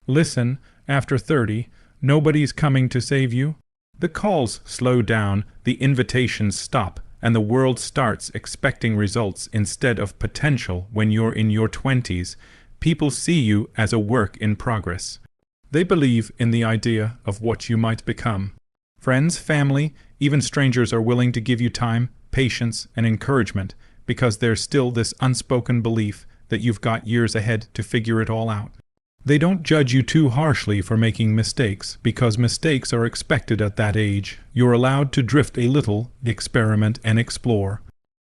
Listen, after 30, nobody's coming to save you. The calls slow down, the invitations stop, and the world starts expecting results instead of potential. When you're in your 20s, people see you as a work in progress. They believe in the idea of what you might become. Friends, family, even strangers are willing to give you time, patience, and encouragement because there's still this unspoken belief that you've got years ahead to figure it all out. They don't judge you too harshly for making mistakes because mistakes are expected at that age. You're allowed to drift a little, experiment, and explore.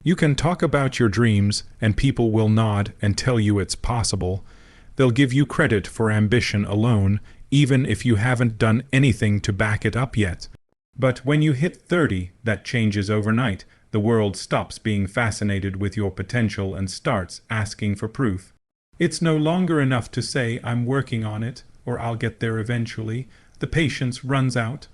You can talk about your dreams and people will nod and tell you it's possible. They'll give you credit for ambition alone, even if you haven't done anything to back it up yet. But when you hit 30, that changes overnight. The world stops being fascinated with your potential and starts asking for proof. It's no longer enough to say, "I'm working on it," or "I'll get there eventually." The patience runs out.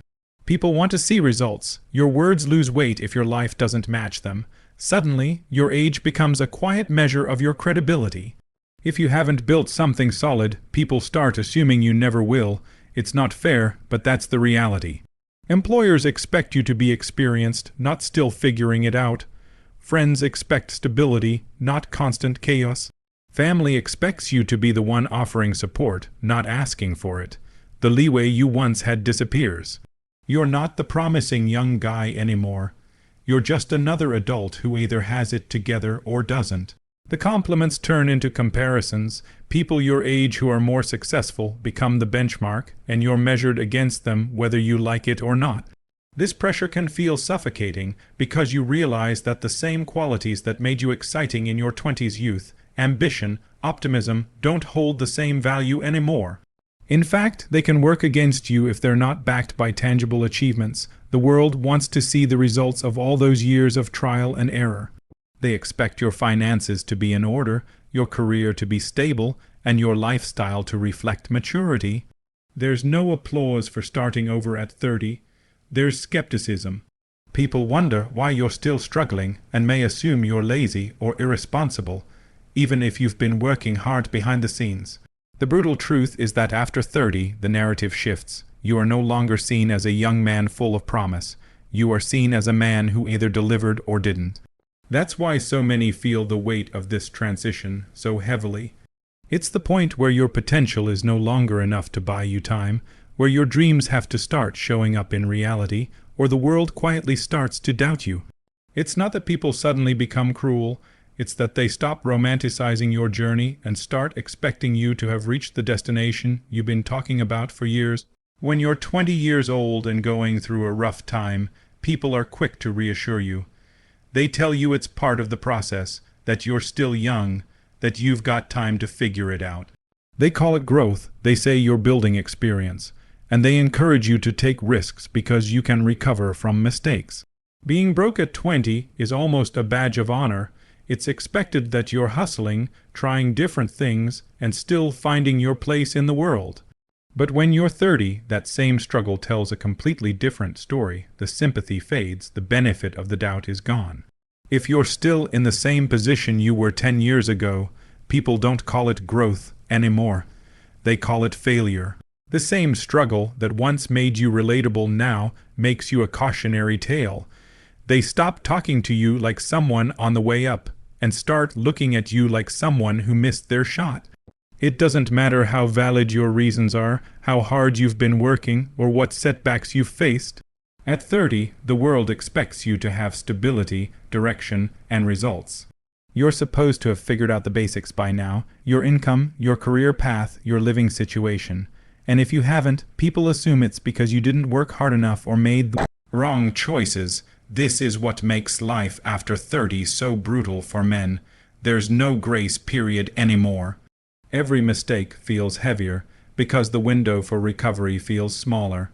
People want to see results. Your words lose weight if your life doesn't match them. Suddenly, your age becomes a quiet measure of your credibility. If you haven't built something solid, people start assuming you never will. It's not fair, but that's the reality. Employers expect you to be experienced, not still figuring it out. Friends expect stability, not constant chaos. Family expects you to be the one offering support, not asking for it. The leeway you once had disappears. You're not the promising young guy anymore. You're just another adult who either has it together or doesn't. The compliments turn into comparisons. People your age who are more successful become the benchmark, and you're measured against them whether you like it or not. This pressure can feel suffocating because you realize that the same qualities that made you exciting in your 20s youth, ambition, optimism, don't hold the same value anymore. In fact, they can work against you if they're not backed by tangible achievements. The world wants to see the results of all those years of trial and error. They expect your finances to be in order, your career to be stable, and your lifestyle to reflect maturity. There's no applause for starting over at 30. There's skepticism. People wonder why you're still struggling and may assume you're lazy or irresponsible, even if you've been working hard behind the scenes. The brutal truth is that after 30, the narrative shifts. You are no longer seen as a young man full of promise. You are seen as a man who either delivered or didn't. That's why so many feel the weight of this transition so heavily. It's the point where your potential is no longer enough to buy you time, where your dreams have to start showing up in reality, or the world quietly starts to doubt you. It's not that people suddenly become cruel, it's that they stop romanticizing your journey and start expecting you to have reached the destination you've been talking about for years. When you're 20 years old and going through a rough time, people are quick to reassure you. They tell you it's part of the process, that you're still young, that you've got time to figure it out. They call it growth, they say you're building experience, and they encourage you to take risks because you can recover from mistakes. Being broke at 20 is almost a badge of honor. It's expected that you're hustling, trying different things, and still finding your place in the world. But when you're 30, that same struggle tells a completely different story. The sympathy fades, the benefit of the doubt is gone. If you're still in the same position you were 10 years ago, people don't call it growth anymore. They call it failure. The same struggle that once made you relatable now makes you a cautionary tale. They stop talking to you like someone on the way up and start looking at you like someone who missed their shot. It doesn't matter how valid your reasons are, how hard you've been working, or what setbacks you've faced. At 30, the world expects you to have stability, direction, and results. You're supposed to have figured out the basics by now, your income, your career path, your living situation. And if you haven't, people assume it's because you didn't work hard enough or made the wrong choices. This is what makes life after 30 so brutal for men. There's no grace period anymore. Every mistake feels heavier because the window for recovery feels smaller.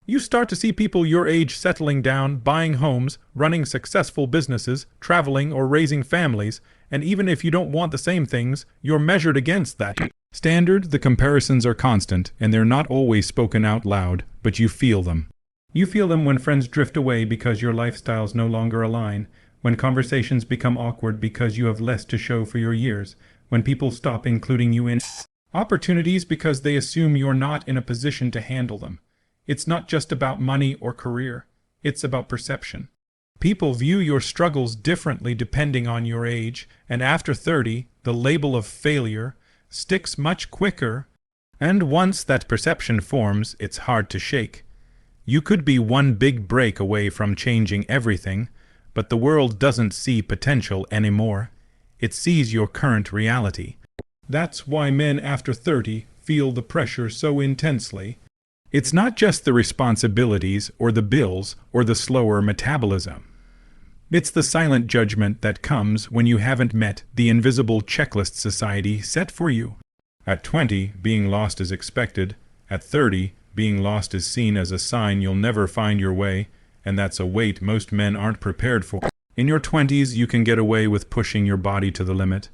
You start to see people your age settling down, buying homes, running successful businesses, traveling or raising families, and even if you don't want the same things, you're measured against that standard. The comparisons are constant, and they're not always spoken out loud, but you feel them. You feel them when friends drift away because your lifestyles no longer align, when conversations become awkward because you have less to show for your years, when people stop including you in Opportunities because they assume you're not in a position to handle them. It's not just about money or career. It's about perception. People view your struggles differently depending on your age, and after 30, the label of failure sticks much quicker, and once that perception forms, it's hard to shake. You could be one big break away from changing everything, but the world doesn't see potential anymore. It sees your current reality. That's why men after 30 feel the pressure so intensely. It's not just the responsibilities or the bills or the slower metabolism. It's the silent judgment that comes when you haven't met the invisible checklist society set for you. At 20, being lost is expected. At 30, being lost is seen as a sign you'll never find your way, and that's a weight most men aren't prepared for. In your 20s, you can get away with pushing your body to the limit.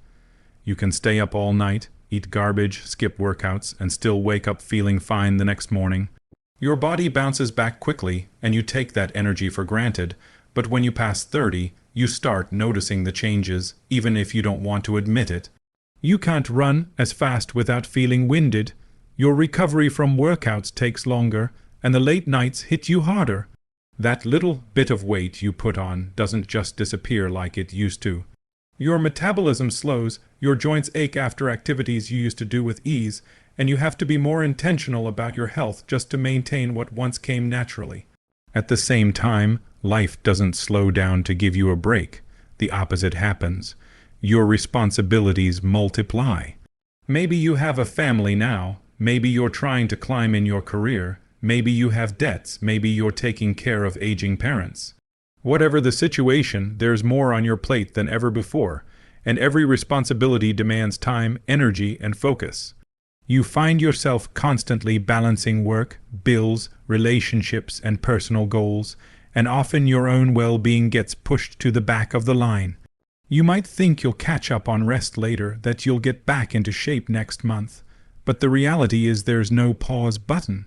You can stay up all night, eat garbage, skip workouts, and still wake up feeling fine the next morning. Your body bounces back quickly, and you take that energy for granted, but when you pass 30, you start noticing the changes, even if you don't want to admit it. You can't run as fast without feeling winded. Your recovery from workouts takes longer, and the late nights hit you harder. That little bit of weight you put on doesn't just disappear like it used to. Your metabolism slows, your joints ache after activities you used to do with ease, and you have to be more intentional about your health just to maintain what once came naturally. At the same time, life doesn't slow down to give you a break. The opposite happens. Your responsibilities multiply. Maybe you have a family now. Maybe you're trying to climb in your career. Maybe you have debts. Maybe you're taking care of aging parents. Whatever the situation, there's more on your plate than ever before, and every responsibility demands time, energy, and focus. You find yourself constantly balancing work, bills, relationships, and personal goals, and often your own well-being gets pushed to the back of the line. You might think you'll catch up on rest later, that you'll get back into shape next month, but the reality is there's no pause button.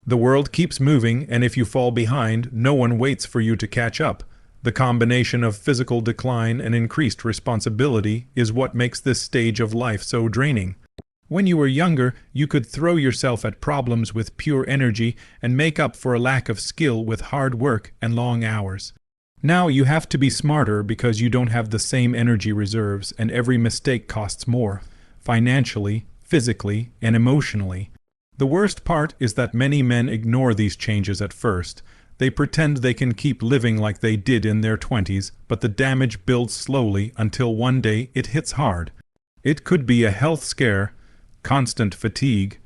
The world keeps moving, and if you fall behind, no one waits for you to catch up. The combination of physical decline and increased responsibility is what makes this stage of life so draining. When you were younger, you could throw yourself at problems with pure energy and make up for a lack of skill with hard work and long hours. Now you have to be smarter because you don't have the same energy reserves, and every mistake costs more, financially, physically, and emotionally. The worst part is that many men ignore these changes at first. They pretend they can keep living like they did in their 20s, but the damage builds slowly until one day it hits hard. It could be a health scare, constant fatigue,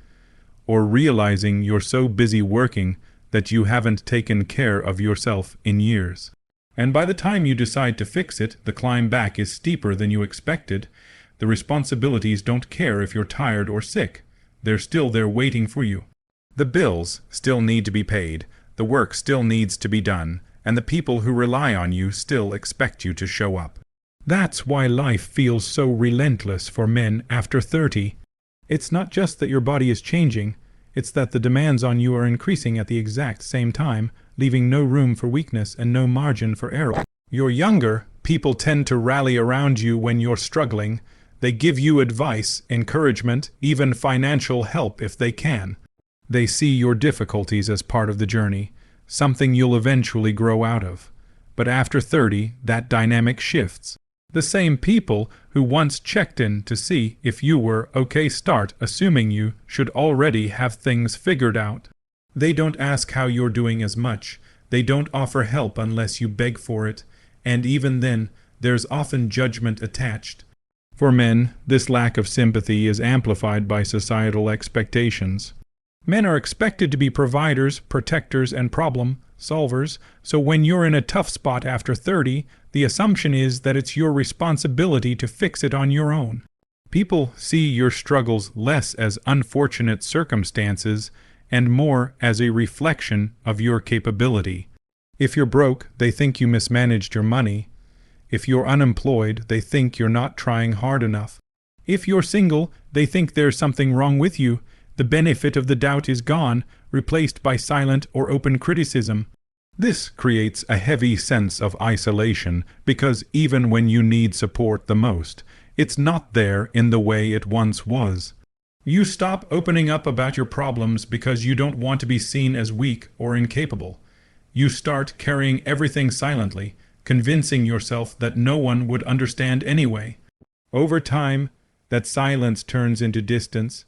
or realizing you're so busy working that you haven't taken care of yourself in years. And by the time you decide to fix it, the climb back is steeper than you expected. The responsibilities don't care if you're tired or sick. They're still there waiting for you. The bills still need to be paid, the work still needs to be done, and the people who rely on you still expect you to show up. That's why life feels so relentless for men after 30. It's not just that your body is changing, it's that the demands on you are increasing at the exact same time, leaving no room for weakness and no margin for error. You're younger, people tend to rally around you when you're struggling. They give you advice, encouragement, even financial help if they can. They see your difficulties as part of the journey, something you'll eventually grow out of. But after 30, that dynamic shifts. The same people who once checked in to see if you were okay start assuming you should already have things figured out. They don't ask how you're doing as much. They don't offer help unless you beg for it, and even then, there's often judgment attached. For men, this lack of sympathy is amplified by societal expectations. Men are expected to be providers, protectors, and problem solvers, so when you're in a tough spot after 30, the assumption is that it's your responsibility to fix it on your own. People see your struggles less as unfortunate circumstances and more as a reflection of your capability. If you're broke, they think you mismanaged your money. If you're unemployed, they think you're not trying hard enough. If you're single, they think there's something wrong with you. The benefit of the doubt is gone, replaced by silent or open criticism. This creates a heavy sense of isolation because even when you need support the most, it's not there in the way it once was. You stop opening up about your problems because you don't want to be seen as weak or incapable. You start carrying everything silently, convincing yourself that no one would understand anyway. Over time, that silence turns into distance,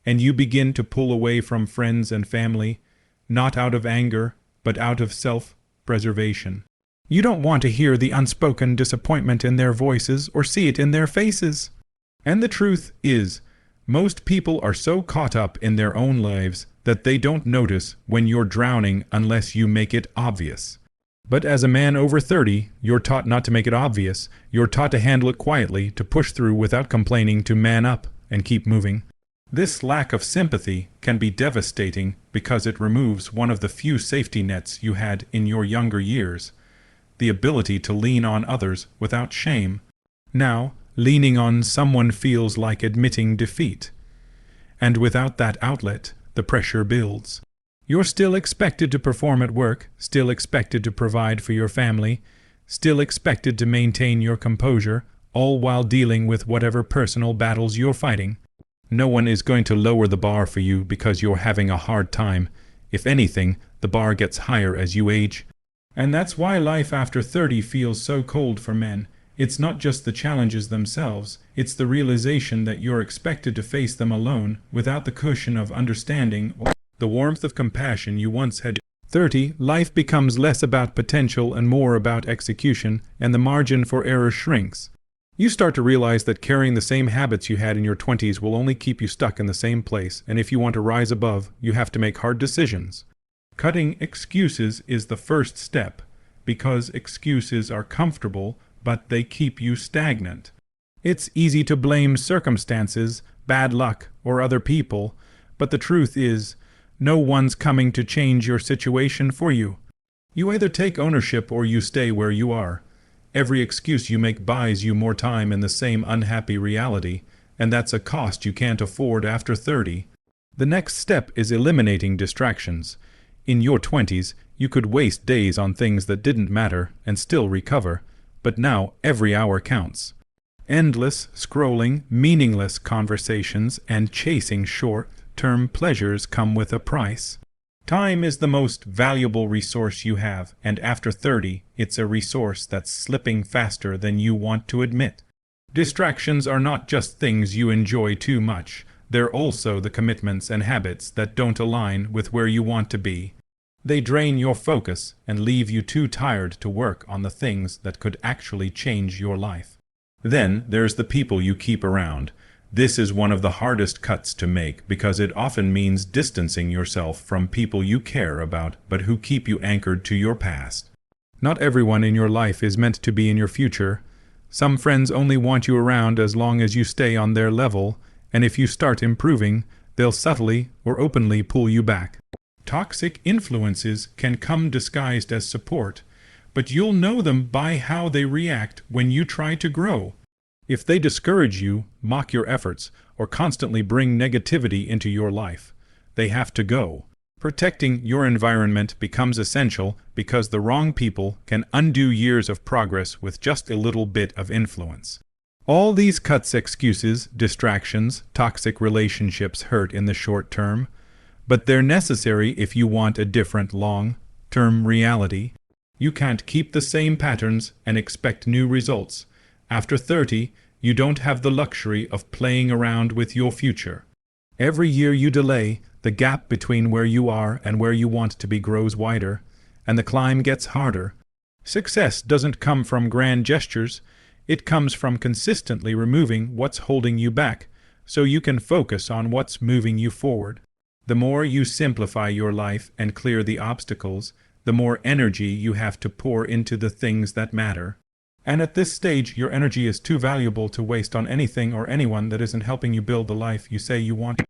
and you begin to pull away from friends and family, not out of anger, but out of self-preservation. You don't want to hear the unspoken disappointment in their voices or see it in their faces. And the truth is, most people are so caught up in their own lives that they don't notice when you're drowning unless you make it obvious. But as a man over 30, you're taught not to make it obvious. You're taught to handle it quietly, to push through without complaining, to man up and keep moving. This lack of sympathy can be devastating because it removes one of the few safety nets you had in your younger years, the ability to lean on others without shame. Now, leaning on someone feels like admitting defeat. And without that outlet, the pressure builds. You're still expected to perform at work, still expected to provide for your family, still expected to maintain your composure, all while dealing with whatever personal battles you're fighting. No one is going to lower the bar for you because you're having a hard time. If anything, the bar gets higher as you age. And that's why life after 30 feels so cold for men. It's not just the challenges themselves, it's the realization that you're expected to face them alone, without the cushion of understanding or the warmth of compassion you once had. 30, life becomes less about potential and more about execution, and the margin for error shrinks. You start to realize that carrying the same habits you had in your 20s will only keep you stuck in the same place, and if you want to rise above, you have to make hard decisions. Cutting excuses is the first step, because excuses are comfortable, but they keep you stagnant. It's easy to blame circumstances, bad luck, or other people, but the truth is, no one's coming to change your situation for you. You either take ownership or you stay where you are. Every excuse you make buys you more time in the same unhappy reality, and that's a cost you can't afford after 30. The next step is eliminating distractions. In your 20s, you could waste days on things that didn't matter and still recover, but now every hour counts. Endless scrolling, meaningless conversations, and chasing short-term pleasures come with a price. Time is the most valuable resource you have, and after 30, it's a resource that's slipping faster than you want to admit. Distractions are not just things you enjoy too much. They're also the commitments and habits that don't align with where you want to be. They drain your focus and leave you too tired to work on the things that could actually change your life. Then there's the people you keep around. This is one of the hardest cuts to make because it often means distancing yourself from people you care about but who keep you anchored to your past. Not everyone in your life is meant to be in your future. Some friends only want you around as long as you stay on their level, and if you start improving, they'll subtly or openly pull you back. Toxic influences can come disguised as support, but you'll know them by how they react when you try to grow. If they discourage you, mock your efforts, or constantly bring negativity into your life, they have to go. Protecting your environment becomes essential because the wrong people can undo years of progress with just a little bit of influence. All these cuts excuses, distractions, toxic relationships hurt in the short term, but they're necessary if you want a different long-term reality. You can't keep the same patterns and expect new results. After 30, you don't have the luxury of playing around with your future. Every year you delay, the gap between where you are and where you want to be grows wider, and the climb gets harder. Success doesn't come from grand gestures. It comes from consistently removing what's holding you back, so you can focus on what's moving you forward. The more you simplify your life and clear the obstacles, the more energy you have to pour into the things that matter. And at this stage, your energy is too valuable to waste on anything or anyone that isn't helping you build the life you say you want.